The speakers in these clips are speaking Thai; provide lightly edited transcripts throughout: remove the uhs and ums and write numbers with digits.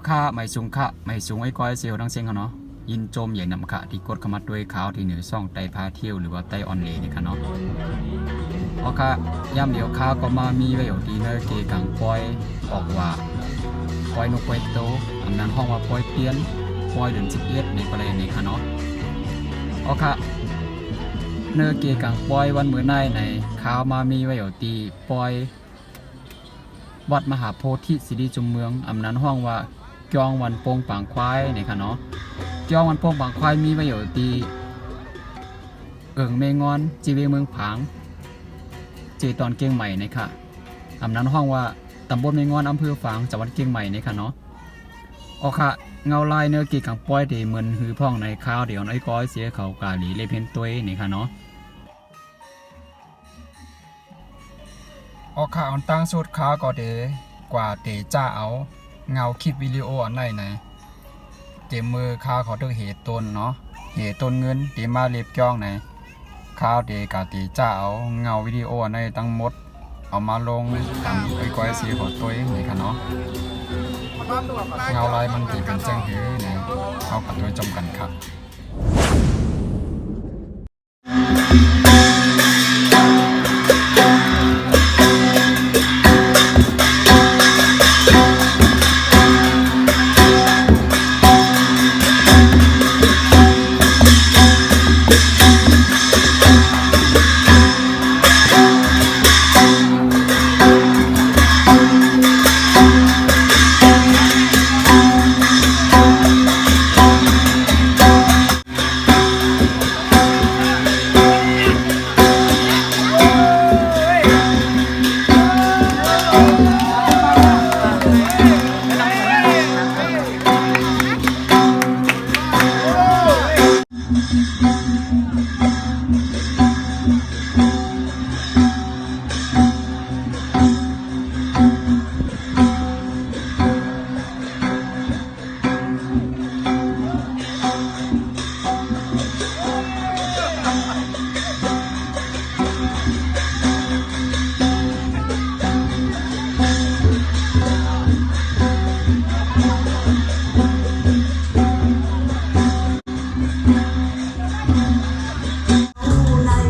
ค่าไม่สูงค่ะไม่สูงไอ้ก้อยเซลทั้งเซ็งเขาเนาะยินโจมใหญ่นำค่ะที่กดเข้ามาด้วยข่าวที่เหนือซ่องไตพาเที่ยวหรือว่าไตออนเลนี่ค่ะเนาะค่ะย่ำเดียวข่าวก็มามีไว้อยู่ดีเนอร์เกกังปอยออกว่าปอยนกปอยโตอำนั้นห้องว่าปอยเปลี่ยนปอยเดือน11ในประเด็นนี้ค่ะเนาะค่ะเนอร์เกกังปอยวันมื้อในข่าวมามีไว้อยู่ดีปอยวัดมหาโพธิสิริจุมเมืองอำนั้นห้องว่าจองวันโป่งปางควายนี่ค่ะเนาะจองวันโป่งปางควายมีไว้อยู่ดีเมงอนจีเวเมืองผางเจตอนเกียงใหม่นี่ค่ะอำนั้นห้องว่าตำบลเมงอนอำเภอฝางจังหวัดเกียงใหม่นี่ค่ะเนาะค่ะเงาลายเนื้อกีกังป้อยเดเหมือนหือพ่องในข้าวเดี๋ยวน้อยก้อยเสียเขากาหลีเลยเพ่นตัวนี่ค่ะเนาะค่ะอันตั้งสุดค้าก็เดกว่าเตจ้าเอาเงาคลิปวิดีโออันไหนเต็มมือข้าขอถึงเหตุต้นเนาะเหตุต้นเงินเตมาเล็บจ้องไหนข้าวเดกาเตจ้าเอาเงาวิดีโออันไหนตั้งหมดเอามาลงตามไอ้ก้อยเสียของตัวเองนี่ค่ะเนาะเงาลายมันเป็นจังหือเนี่ยเข้ากับตัวจมกันครับเ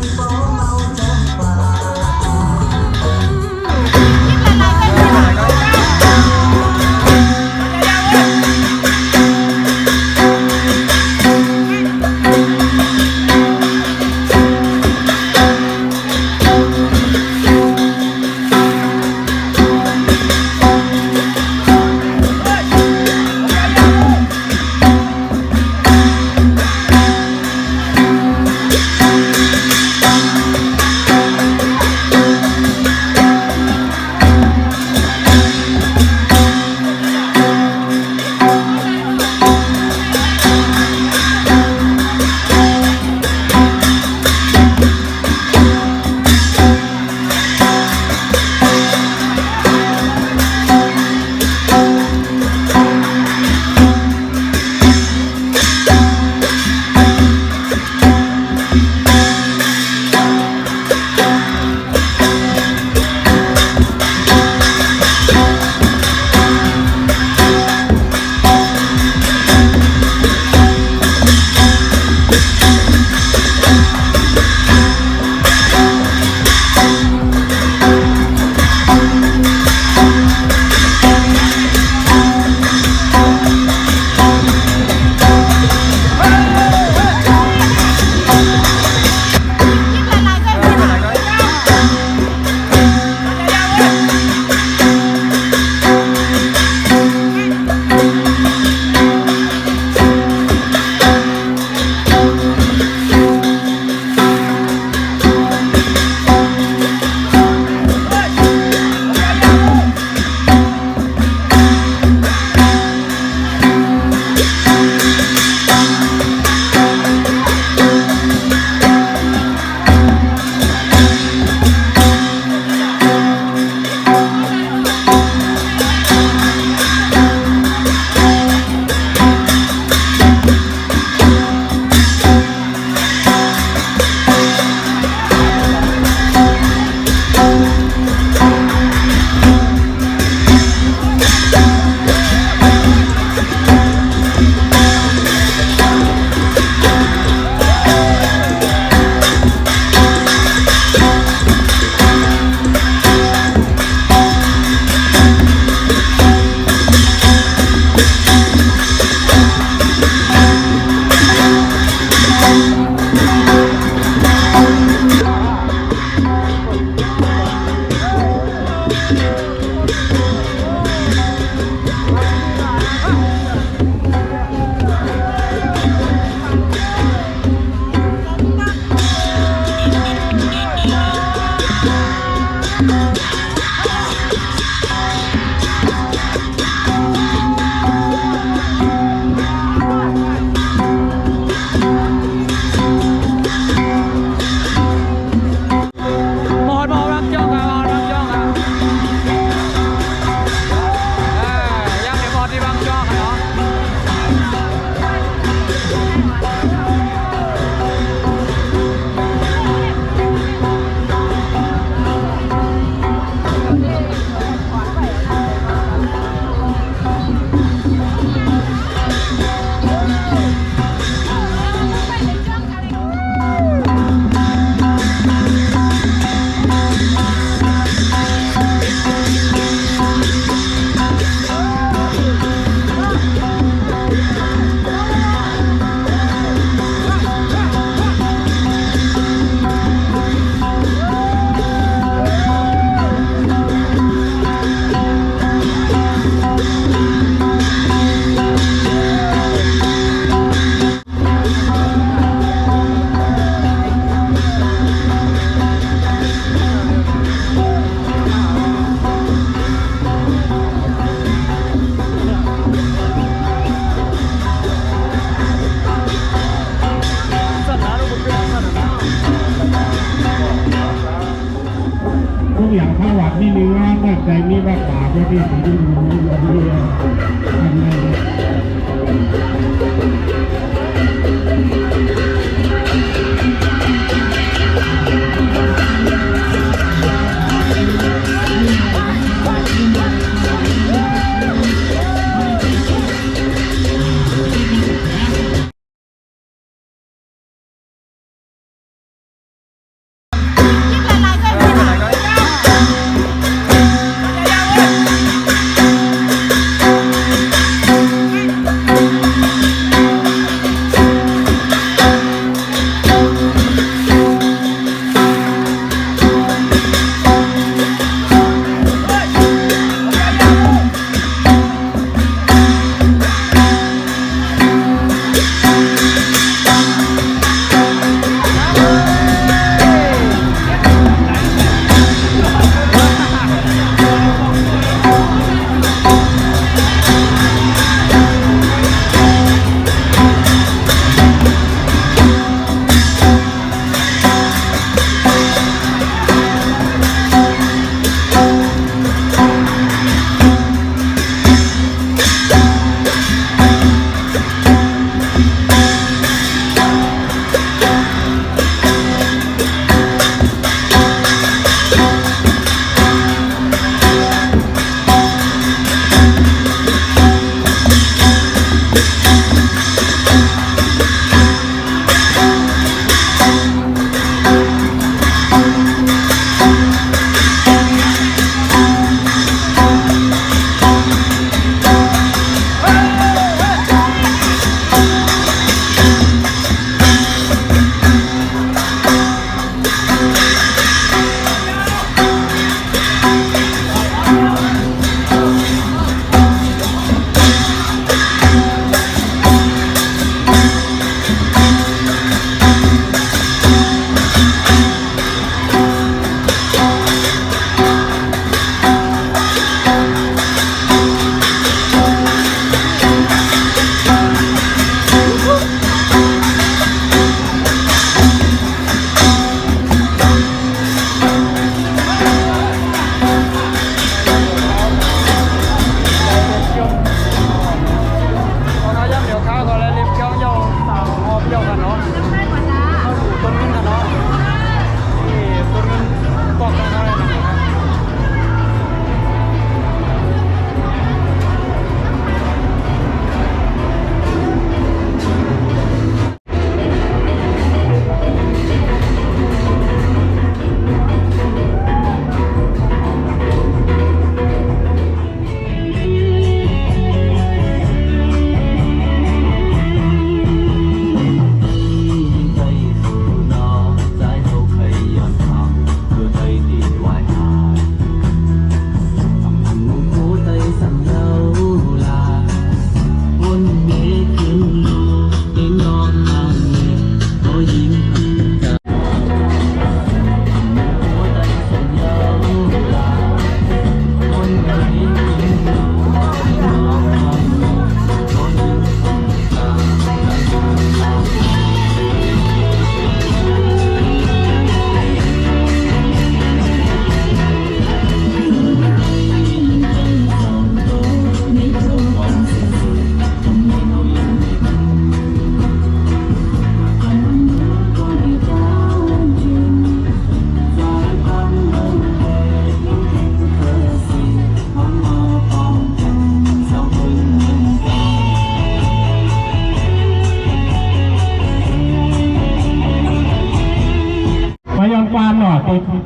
อย่างข้าวัดนี่มีงานนักใจมีวัดป่าก็ที่ดีดี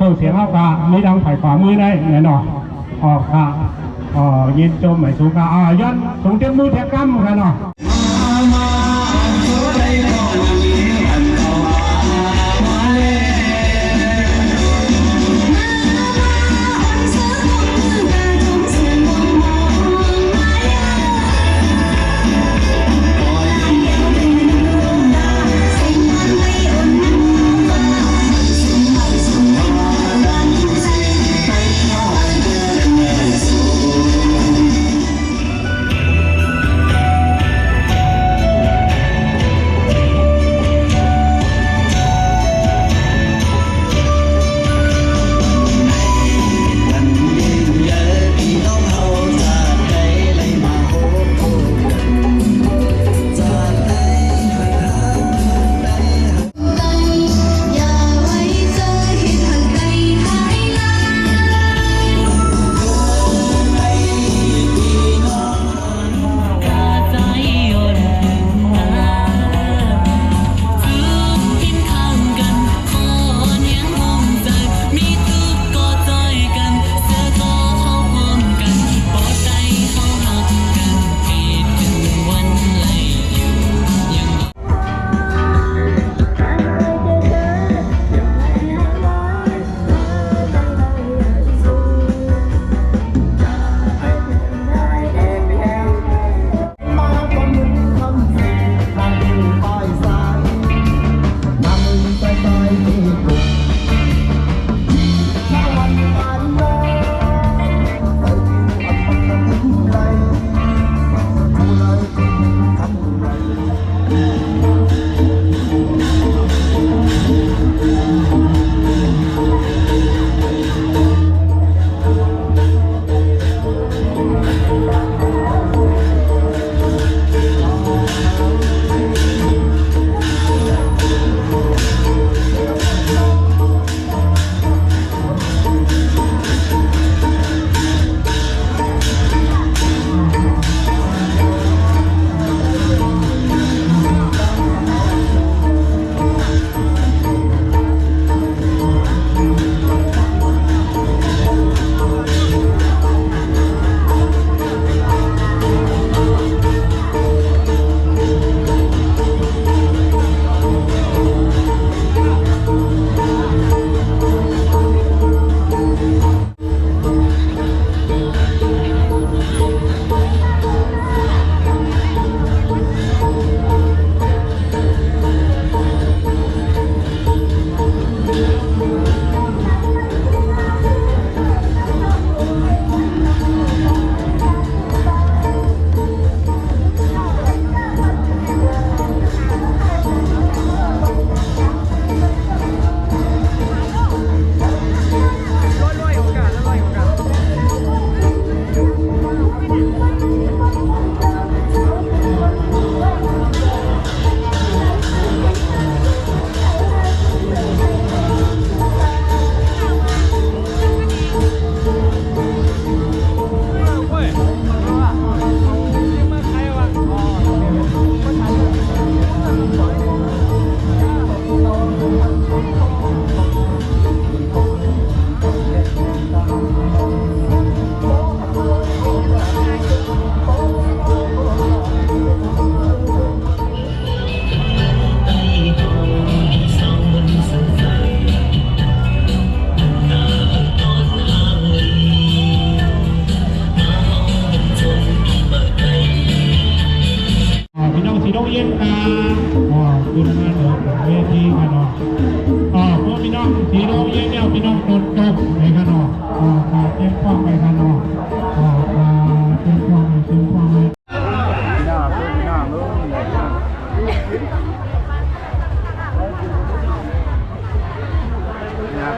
ตัวเสียงเข้ากามีดังถ่ายขวามือได้แน่นอนออกค่ะยินโจมหมายสูงกาย้อนสูงเต็มมือแทบกั้มกันเนาะ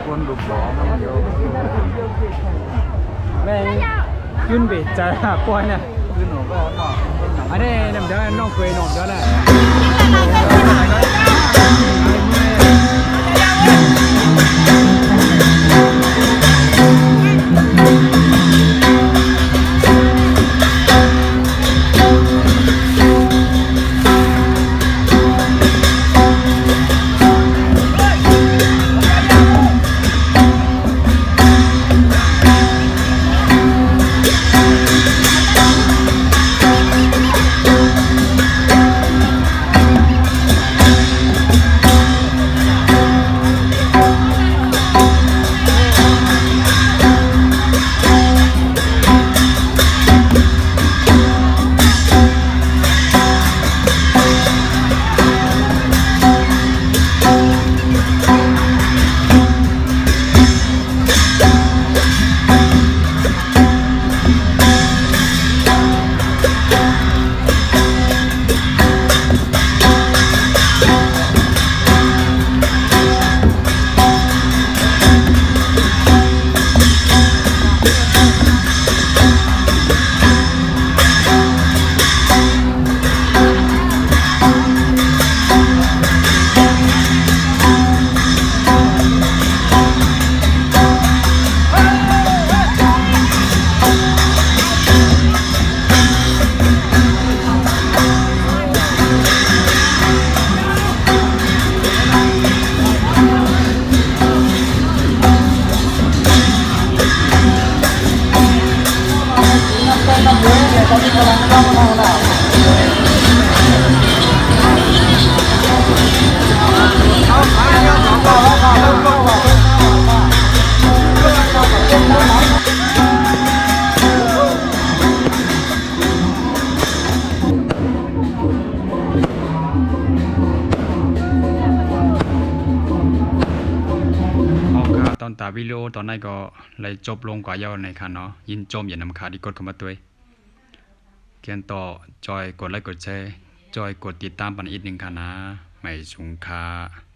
quân lục bỏ nó nhiều mẹ cún bị trái hạ quay nè cứ nổ về nó anh đây nằm đó nó quê nằm đó nèตอนตาวิดีโอตอนนั้นก็เลยจบลงกว่าเยาในคันเนาะยินจมอย่านำขาที่กดเข้ามาด้วยเขียนต่อจอยกดไลค์กดแชร์จอยกดติดตามปันอีกหนึ่งค่ะนะไม่ชุงค่า